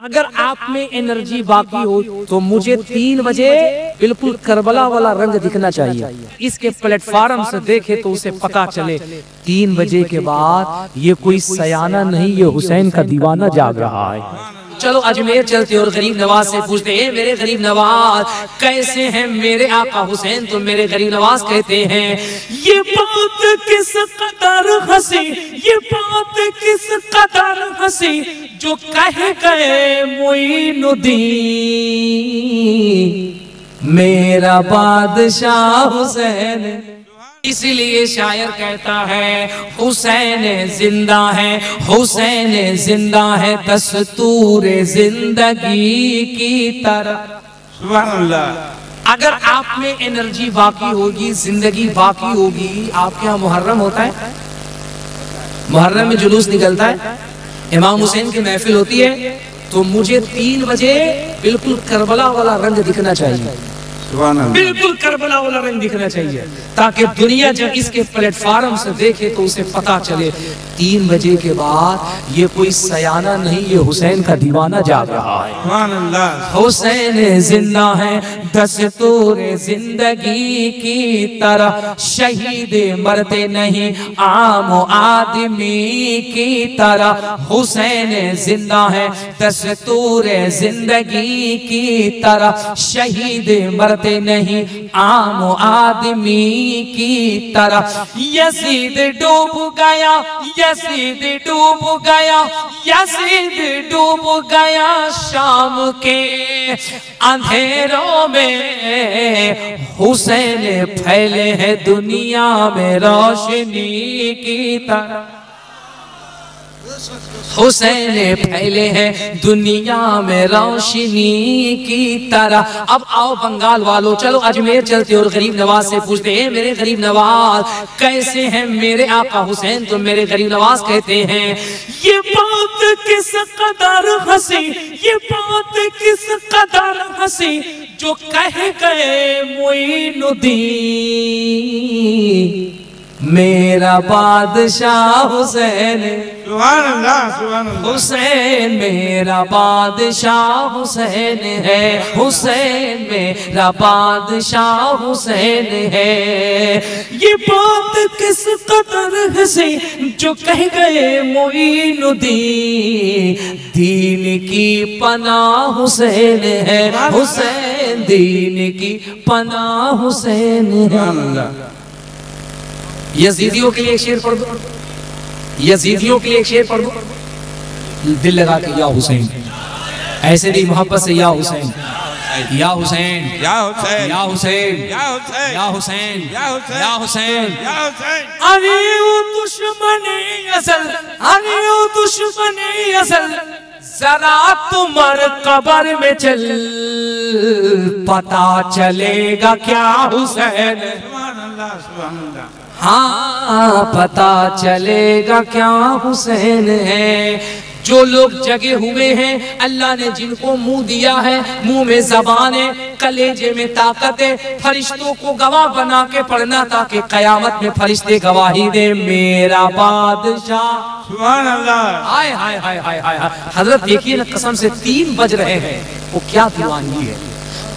अगर आप में एनर्जी बाकी हो तो मुझे 3 बजे बिल्कुल करबला वाला रंग दिखना चाहिए। इसके प्लेटफार्म से देखे तो उसे पता चले 3 बजे के बाद ये कोई सयाना नहीं, ये हुसैन का दीवाना जाग रहा है। चलो अजमेर चलते और गरीब नवाज से पूछते हैं, मेरे गरीब नवाज कैसे हैं मेरे आका हुसैन? तो मेरे गरीब नवाज कहते हैं, ये बात किस कदर हंसी, ये बात किस कदर हंसी जो कह गए मोइनुद्दीन, मेरा बादशाह हुसैन। इसलिए शायर कहता है, हुसैन जिंदा है, हुसैन जिंदा है दस्तूर जिंदगी की तरह। सुभान अल्लाह। अगर आप में एनर्जी बाकी होगी, जिंदगी बाकी होगी। आपके यहाँ मुहर्रम होता है, मुहर्रम में जुलूस निकलता है, इमाम हुसैन की महफिल होती है, तो मुझे 3 बजे बिल्कुल करबला वाला रंग दिखना चाहिए, बिल्कुल करबला वाला रंग दिखना चाहिए, ताकि दुनिया जब इसके प्लेटफार्म से देखे तो उसे पता चले 3 बजे के बाद ये कोई सयाना नहीं, ये हुसैन का दीवाना जाग रहा है। हुसैन जिंदा है दस्तूर जिंदगी की तरह, शहीद मरते नहीं आम आदमी की तरह। हुसैन जिंदा है दस्तूर जिंदगी की तरह, शहीद मरते नहीं आम आदमी की तरह। यजीद डूब गया, यजीद डूब गया, यजीद डूब गया शाम के अंधेरों में, हुसैन फैले हैं दुनिया में रोशनी की तरह। हुसैन फैले हैं दुनिया में रोशनी की तरह। अब आओ बंगाल वालों, चलो अजमेर चलते और गरीब नवाज से पूछते हैं, मेरे गरीब नवाज कैसे हैं मेरे आका हुसैन? तो मेरे गरीब नवाज कहते हैं, ये बात किस कदर हंसी, ये बात किस कदर हंसी जो कह गए मोइनुद्दीन, मेरा बादशाह हुसैन। सुभान अल्लाह, सुभान अल्लाह। हुसैन मेरा बादशाह हुसैन है, हुसैन मेरा बादशाह हुसैन है। ये बात किस कदर हंसी जो कह गए मोइनुद्दीन, दीन की पनाह हुसैन है, हुसैन दीन की पनाह हुसैन है। यजीदियों के लिए एक शेर पढ़ दो, यजीदियों के लिए एक शेर पढ़ दो, दिल लगा के, या हुसैन, ऐसे नहीं मोहब्बत से, या हुसैन, या हुसैन, या हुसैन, या हुसैन, या हुसैन, या हुसैन, या हुसैन, या हुसैन। अरे ओ दुश्मने असल, अरे ओ दुश्मने असल, जरा तुमर कब्र में चल, पता चलेगा क्या हुसैन। सुभान अल्लाह, सुभान अल्लाह। हाँ पता चलेगा क्या हुसैन है। जो लोग जगे हुए हैं, अल्लाह ने जिनको मुंह दिया है, मुंह में ज़बान है, कलेजे में ताकत है, फरिश्तों को गवाह बना के पढ़ना ताकि कयामत में फरिश्ते गवाही दे, मेरा बादशाह। सुभान अल्लाह। हाय हाय हाय हाय हाय। हजरत देखिए ना, कसम से 3 बज रहे हैं, वो क्या दीवानगी है।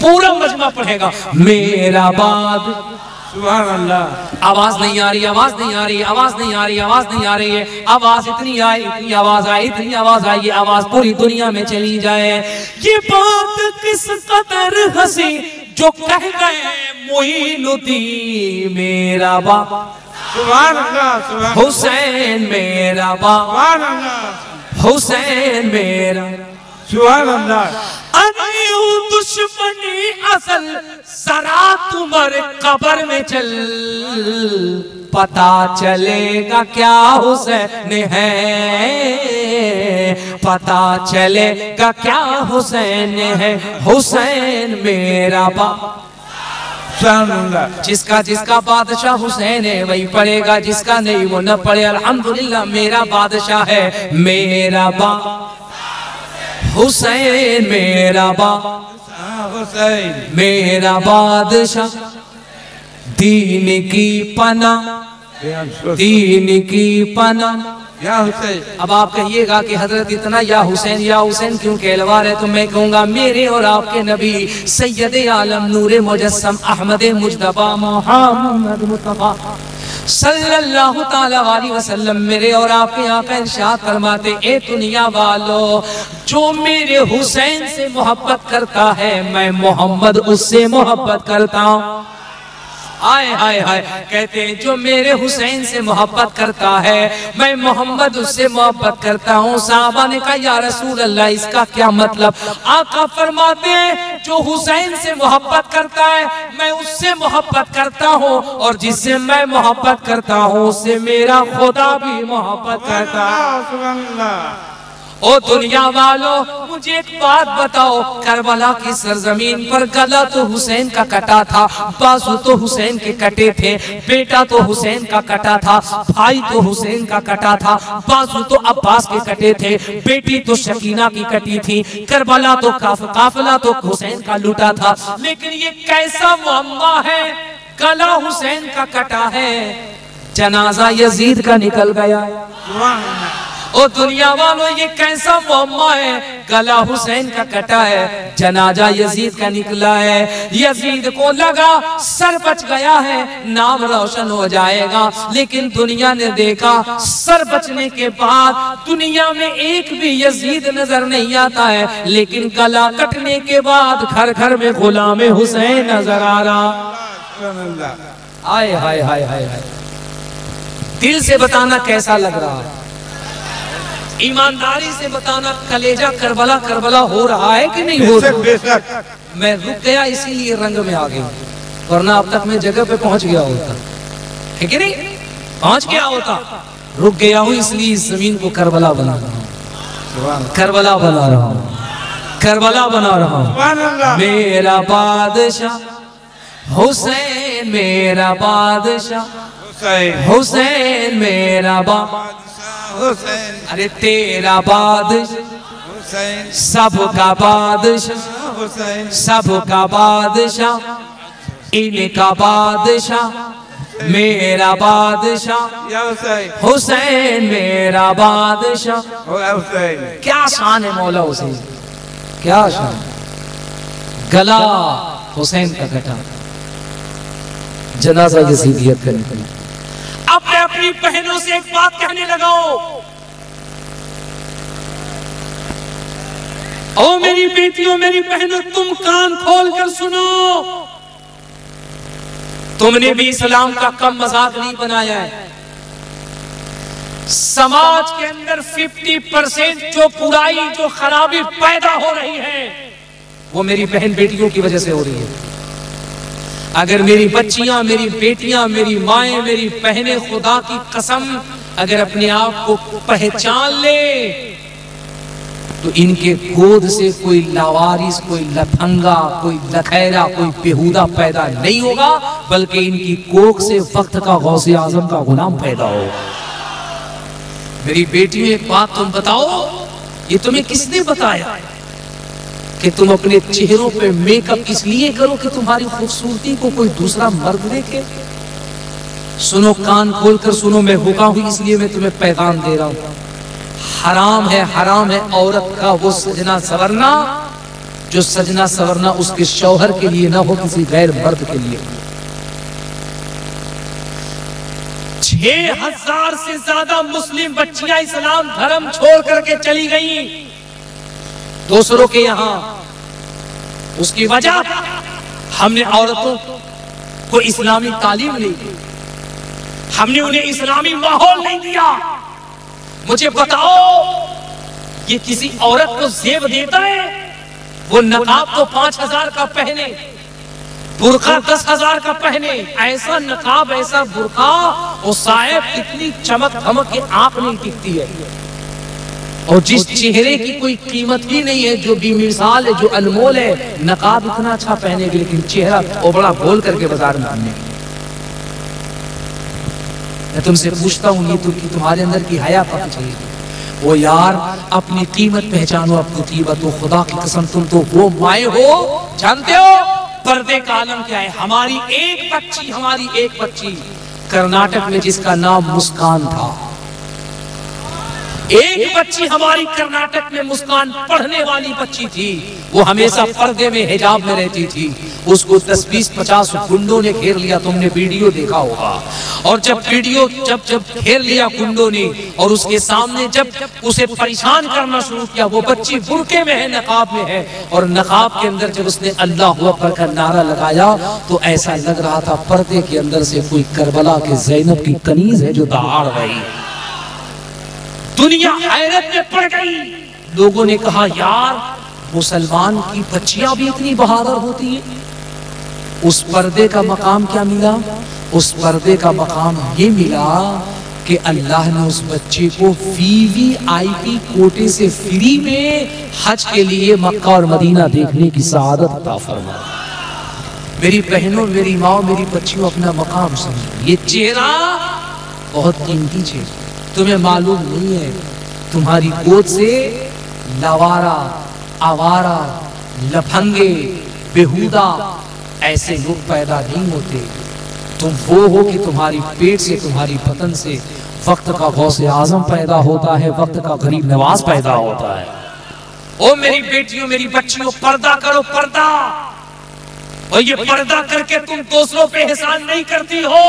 पूरा मजमा पढ़ेगा, मेरा बादशाह। सुभान अल्लाह। आवाज नहीं आ रही, आवाज नहीं आ रही, आवाज नहीं आ रही, आवाज नहीं आ रही है। आवाज इतनी आई, इतनी आवाज आई, इतनी आवाज आई, ये आवाज पूरी दुनिया में चली जाए। ये बात किस कदर हंसी जो कह गए मोइनुद्दीन, मेरा बाप। सुभान अल्लाह। हुसैन मेरा बाप, हुसैन मेरा। सुभान अल्लाह। अरे दुश्मनी असल, जरा तुमर कब्र में चल, पता चलेगा क्या हुसैन है, पता चलेगा क्या हुसैन है। हुसैन मेरा बाप। जिसका जिसका बादशाह हुसैन है वही पढ़ेगा, जिसका नहीं वो न पढ़े। अल्हम्दुलिल्लाह मेरा बादशाह है, मेरा बाप हुसैन, मेरा हुसैन मेरा बादशाह, दीन की पना, दीन की पना, या हुसैन। अब आप कहिएगा कि हजरत इतना या हुसैन क्यों कहलवा रहे, तो मैं कहूंगा मेरे और आपके नबी सैयद आलम नूर मुजस्सम अहमद मुज्तबा मुहम्मद मुस्तफा सल्लल्लाहु ताला अलैहि वसल्लम मेरे और आपके आका इरशाद फरमाते, ए दुनिया वालों, जो मेरे हुसैन से मोहब्बत करता है मैं मोहम्मद उससे मोहब्बत करता हूँ। आए हाय हाय, कहते हैं जो मेरे हुसैन से मोहब्बत करता है मैं मोहम्मद उससे मोहब्बत करता हूँ। साहबा ने कहा या रसूल अल्लाह इसका क्या मतलब? आका फरमाते हैं जो हुसैन से मोहब्बत करता है मैं उससे मोहब्बत करता हूँ, और जिससे मैं मोहब्बत करता हूँ उससे मेरा खुदा भी मोहब्बत करता है। ओ दुनिया वालों, मुझे एक बात बताओ, करबला की सरजमीन पर गला तो हुसैन का कटा था, बाजू तो हुसैन के कटे थे, बेटा तो हुसैन का कटा था, भाई तो हुसैन का कटा था, बाजू तो अब्बास के कटे थे, बेटी तो शकीना की कटी थी, करबला तो काफिला तो हुसैन का लूटा था। लेकिन ये कैसा मुअम्मा है, गला हुसैन का कटा है, जनाजा यजीद का निकल गया। ओ दुनिया वालों, ये कैसा मुअम्मा है, गला हुसैन का कटा है, जनाजा यजीद का निकला है। यजीद को लगा सर बच गया है, नाम रोशन हो जाएगा, लेकिन दुनिया ने देखा सर बचने के बाद दुनिया में एक भी यजीद नजर नहीं आता है, लेकिन गला कटने के बाद घर घर में गुलाम हुसैन नजर आ रहा। आए हाय हाय हाय हाय, दिल से बताना कैसा लग रहा है, ईमानदारी से बताना, कलेजा करबला करबला हो रहा है कि नहीं हो रहा? मैं रुक गया इसीलिए रंग में आ गई, वरना अब तक मैं जगह पे पहुंच गया होता है कि नहीं, पहुंच गया होता। रुक गया हूं इसलिए इस जमीन को करबला बना रहा हूं, करबला बना रहा हूं, करबला बना रहा हूं। मेरा बादशाह हुसैन, मेरा बादशाह हुसैन, मेरा बादशाह हुसैन, अरे तेरा बादशाह सबका बादशाह हुसैन, सबका बादशाह, इनका बादशाह मेरा बादशाह हुसैन, मेरा बादशाह हुसैन। क्या शान है मौला हुसैन, क्या शान। गला हुसैन का कटा, जनाजा यजीदियत का निकला। अब मैं अपनी बहनों से एक बात कहने लगा हूं, ओ मेरी बेटियों, मेरी बहनों, तुम कान खोल कर सुनो। तुमने भी इस्लाम का कम मजाक नहीं बनाया है। समाज के अंदर 50% जो बुराई, जो खराबी पैदा हो रही है, वो मेरी बहन बेटियों की वजह से हो रही है। अगर मेरी बच्चियां, मेरी बेटियां, मेरी माएं, मेरी बहनें, खुदा की कसम अगर अपने आप को पहचान ले, तो इनके गोद से कोई लावारिस, कोई लफंगा, कोई लखैरा, कोई बेहुदा पैदा नहीं होगा, बल्कि इनकी कोख से वक्त का गौसे आजम का गुलाम पैदा होगा। मेरी बेटियों, एक बात तुम बताओ, ये तुम्हें किसने बताया कि तुम अपने चेहरों पे मेकअप इसलिए करो कि तुम्हारी खूबसूरती को कोई दूसरा मर्द देखे? सुनो, कान खोलकर सुनो, मैं भूखा हूं इसलिए मैं तुम्हें पैगाम दे रहा हूं। हराम है औरत का वो सजना सवरना जो सजना सवरना उसके शौहर के लिए ना हो, किसी गैर मर्द के लिए। 6000 से ज्यादा मुस्लिम बच्चियां इस्लाम धर्म छोड़ करके चली गई दूसरों के यहां। उसकी वजह, हमने औरतों को इस्लामी तालीम नहीं दी, हमने उन्हें इस्लामी माहौल नहीं दिया। मुझे बताओ, ये किसी औरत को जेब देता है? वो नकाब तो 5000 का पहने, बुर्का 10,000 का पहने, ऐसा नकाब, ऐसा बुर्का, वो साहब इतनी चमक धमक की आंख नहीं टिकती है। और जिस चेहरे की कोई कीमत ही नहीं है, जो बेमिसाल है, जो अनमोल है, नकाब इतना अच्छा पहनेगी लेकिन चेहरा ओबड़ा बोल करके बाजार में आने। मैं तुमसे पूछता हूँ, ये तो कि तुम्हारे अंदर की हया पता चलेगी। वो यार, अपनी कीमत पहचानो, अपनी कीमत। तो खुदा की कसम, तुम तो वो माए हो, जानते हो पर्दे का आलम क्या है? हमारी एक बच्ची कर्नाटक में जिसका नाम मुस्कान था, एक बच्ची हमारी कर्नाटक में मुस्कान पढ़ने वाली बच्ची थी, वो हमेशा पर्दे में हिजाब में रहती थी। उसको 10-20-50 गुंडों ने घेर लिया, तुमने वीडियो देखा होगा। और जब घेर लिया गुंडों ने और उसके सामने जब उसे परेशान करना शुरू किया, वो बच्ची बुर्के में है, नकाब में है, और नकाब के अंदर जब उसने अल्लाह अकबर का नारा लगाया तो ऐसा लग रहा था पर्दे के अंदर से कोई करबला के ज़ैनब की कनीज है जो दहाड़ रही। दुनिया हैरत में पड़ गई। लोगों ने कहा यार मुसलमान की बच्चियां भी इतनी बहादुर होती है। उस पर्दे का मकाम क्या मिला? उस पर्दे का मकाम ये मिला कि अल्लाह ने उस बच्चे को VVIP कोटे से फ्री में हज के लिए मक्का और मदीना देखने की सआदत अता फरमाई। मेरी बहनों, मेरी माँ, मेरी बच्चियों, अपना मकाम समझो। ये चेहरा बहुत कीमती चीज, तुम्हें मालूम नहीं है तुम्हारी गोद से लवारा, आवारा, लफंगे, बेहुदा ऐसे लोग पैदा नहीं होते। तुम वो हो कि तुम्हारी पेट से, तुम्हारी बतन से वक्त का गौसे आजम पैदा होता है, वक्त का गरीब नवाज पैदा होता है। ओ मेरी बेटियों, मेरी बच्चियों, पर्दा करो, पर्दा। और ये पर्दा करके तुम दूसरों पे एहसान नहीं करती हो।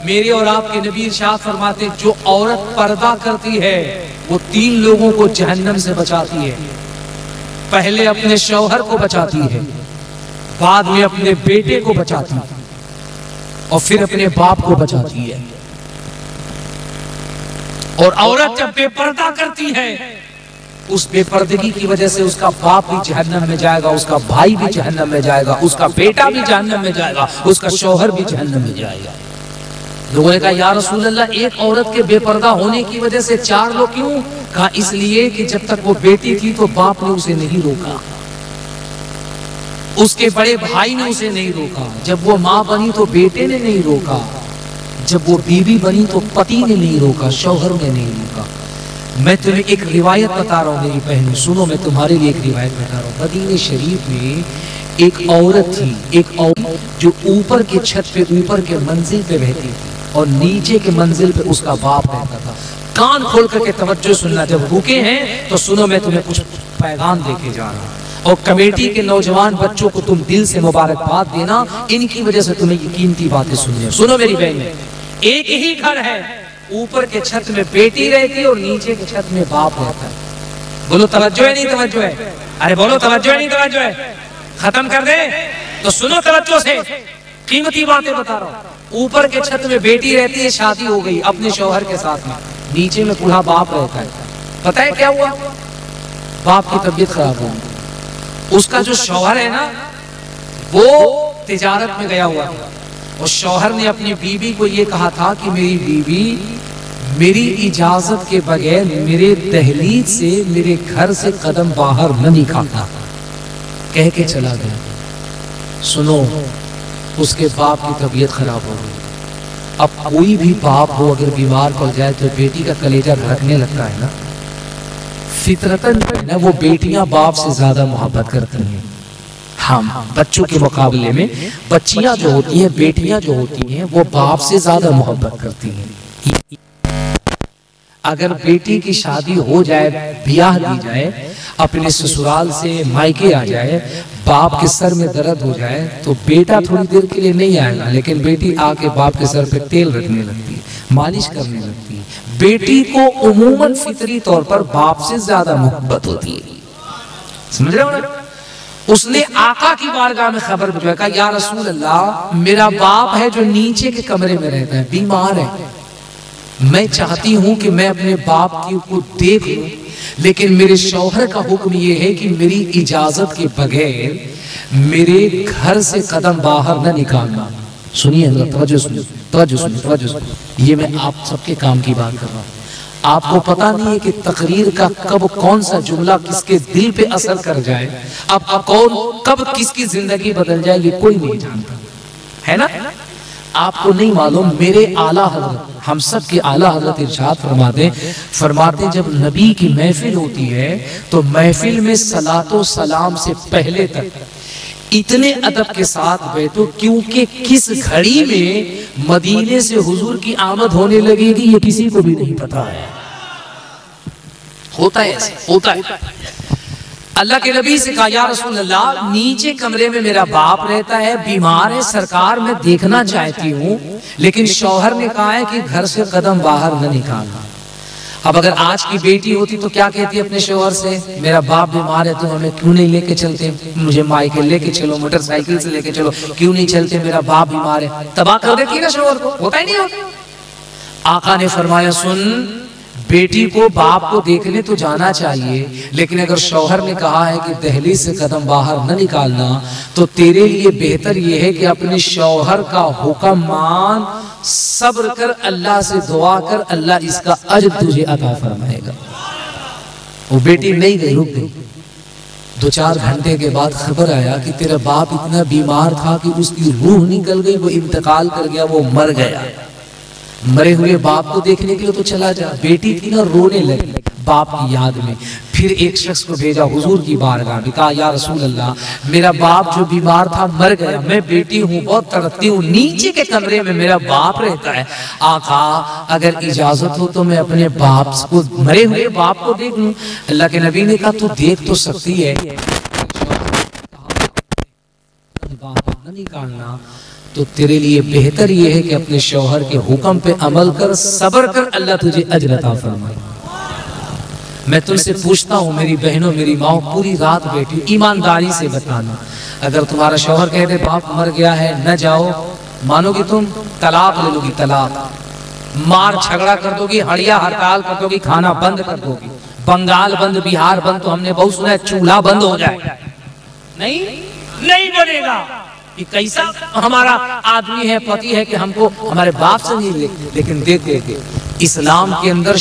मेरे और आपके नबी इरशाद फरमाते, जो औरत पर्दा करती है वो 3 लोगों को जहन्नम से बचाती है। पहले अपने शौहर को बचाती है, बाद में अपने बेटे को बचाती है, और फिर अपने बाप को बचाती है। और औरत जब बेपर्दा करती है, उस बेपर्दगी की वजह से उसका बाप भी जहन्नम में जाएगा, उसका भाई भी जहन्नम में जाएगा, उसका बेटा भी जहन्नम में जाएगा, उसका शौहर भी जहन्नम में जाएगा। लोगों ने कहा या रसूल अल्लाह, एक औरत के बेपर्दा होने की वजह से 4 लोग क्यों? कहा इसलिए कि जब तक वो बेटी थी तो बाप ने उसे नहीं रोका, उसके बड़े भाई ने उसे नहीं रोका, जब वो माँ बनी तो बेटे ने नहीं रोका, जब वो बीवी बनी तो पति ने नहीं रोका, शौहर ने नहीं रोका। मैं तुम्हें एक रिवायत बता रहा हूँ मेरी बहनों, सुनो, मैं तुम्हारे लिए एक रिवायत बता रहा हूँ। मदीने शरीफ में एक औरत थी, एक औरत जो ऊपर के छत पे, ऊपर के मंजिल पे रहती थी और नीचे के मंजिल पे उसका बाप रहता था। कान खोल करके तवज्जो सुनना, जब रुके हैं तो सुनो, मैं तुम्हें कुछ पैगाम देके जा रहा हूँ। और कमेटी के नौजवान बच्चों को तुम दिल से मुबारकबाद देना, इनकी वजह से तुम्हें ये कीमती बातें सुननी। सुनो मेरी बहन, एक ही घर है, ऊपर के छत में बेटी रहती है और नीचे के छत में बाप रहता है। बोलो तवज्जो है नहीं तवज्जो है? अरे बोलो तवज्जो है नहीं तवज्जो है? खत्म कर दे तो सुनो तवज्जो से, कीमती बातें बता रहा हूँ। ऊपर के छत में बेटी रहती है, शादी हो गई अपने शौहर के साथ में, नीचे में बूढ़ा बाप रहता है। पता है क्या हुआ? बाप की तबीयत खराब हो गई। उसका जो शौहर है ना, वो तिजारत में गया हुआ था और शौहर ने अपनी बीवी को ये कहा था कि मेरी बीवी मेरी इजाजत के बगैर मेरे दहलीज से, मेरे घर से कदम बाहर न निकालना, कह के चला गया। सुनो, उसके बाप की तबीयत खराब हो गई। अब कोई भी बाप हो अगर बीमार पड़ जाए तो बेटी का कलेजा धड़कने लगता है ना, फितरतन ना वो बेटियां बाप से ज्यादा मोहब्बत करती हैं। हम बच्चों के मुकाबले में बच्चियां जो होती हैं, बेटियां जो होती हैं, वो बाप से ज्यादा मोहब्बत करती हैं। अगर बेटी की शादी हो जाए, ब्याह दी जाए, अपने ससुराल से मायके आ जाए, बाप के सर में दर्द हो जाए तो बेटा थोड़ी देर के लिए नहीं आएगा, लेकिन बेटी आके बाप के सर पे तेल रखने लगती है, मालिश करने लगती है। बेटी को उमूमन फितरी तौर पर बाप से ज्यादा मोहब्बत होती है। समझ रहे हो ना? उसने आका की बारगाह में खबर भिजवाई, कहा या रसूल अल्लाह, मेरा बाप है जो नीचे के कमरे में रहता है, बीमार है, मैं चाहती हूं कि मैं अपने बाप को देख लूं, लेकिन मेरे शौहर का हुक्म यह है कि मेरी इजाजत के बगैर मेरे घर से कदम बाहर न निकालना। सुनिए, तवज्जो सुनिए, तवज्जो सुनिए, तवज्जो सुनिए। ये मैं आप सबके काम की बात कर रहा हूँ। आपको पता नहीं है कि तकरीर का कब कौन सा जुमला किसके दिल पे असर कर जाए, अब कौन कब किसकी जिंदगी बदल जाए, ये कोई नहीं जानता, है ना? आपको नहीं मालूम, मेरे आला हजरत, हम सब के आला हजरत इरशाद फरमाते जब नबी की महफिल होती है तो महफिल में सलातो सलाम से पहले तक इतने अदब के साथ बैठो, क्योंकि किस घड़ी में मदीने से हुजूर की आमद होने लगेगी ये किसी को भी नहीं पता है। होता है ऐसे, होता है। अल्लाह के नबी से कहा, या रसूल अल्लाह, नीचे कमरे में मेरा बाप रहता है, बीमार है, सरकार मैं देखना चाहती हूँ, लेकिन शौहर ने कहा है कि घर से कदम बाहर न निकालना। अब अगर आज की बेटी होती तो क्या कहती अपने शौहर से, मेरा बाप बीमार है तो हमें क्यों नहीं लेके चलते, मुझे माइके लेके चलो, मोटरसाइकिल से लेके चलो, क्यों नहीं चलते, मेरा बाप बीमार है। तबाह कर देती ना शौहर को, होता ही नहीं होता। आका ने फरमाया, सुन, बेटी को बाप को देखने तो जाना चाहिए, लेकिन अगर शौहर ने कहा है कि दहलीज से कदम बाहर न निकालना, तो तेरे लिए बेहतर यह है कि अपने शौहर का हुक्म मान, सब्र कर, अल्लाह से दुआ कर, अल्लाह इसका अजर तुझे अता फरमाएगा। वो बेटी नहीं गई, रुक गई। 2-4 घंटे के बाद खबर आया कि तेरा बाप इतना बीमार था कि उसकी रूह निकल गई, वो इंतकाल कर गया, वो मर गया। मरे हुए बाप को देखने के लिए तो चला जा। बेटी थी ना, रोने लगी बाप की याद में। फिर एक शख्स को भेजा हुजूर की बारगाह में, कहा, या रसूल अल्लाह, मेरा बाप जो बीमार था मर गया, मैं बेटी हूँ, बहुत तड़पती हूँ, नीचे के कमरे में मेरा बाप रहता है। आका, अगर इजाजत हो तो मैं अपने बाप को, मरे हुए बाप को देख लूं। अल्लाह के नबी ने कहा, तू देख तो सकती है, निकालना तो तेरे लिए बेहतर ये है कि अपने शौहर के हुक्म पे अमल कर, सब्र कर, अल्लाह तुझे अजर अता फरमाए। मैं तुमसे पूछता हूँ मेरी बहनों, मेरी माओ, पूरी रात बैठी, ईमानदारी से बताना, अगर तुम्हारा शौहर कह दे बाप मर गया है न जाओ, मानोगी तुम? तलाक ले लोगी? तलाक, मार झगड़ा कर दोगी, हड़िया हड़ताल कर दोगी, खाना बंद कर दोगी, बंगाल बंद, बिहार बंद, तो हमने बहुत सुना है चूल्हा बंद हो जाए। नहीं, नहीं बनेगा। कि कैसा हमारा आदमी है, पति है, कि हमको हमारे बाप से नहीं, लेकिन देख इस्लाम के अंदर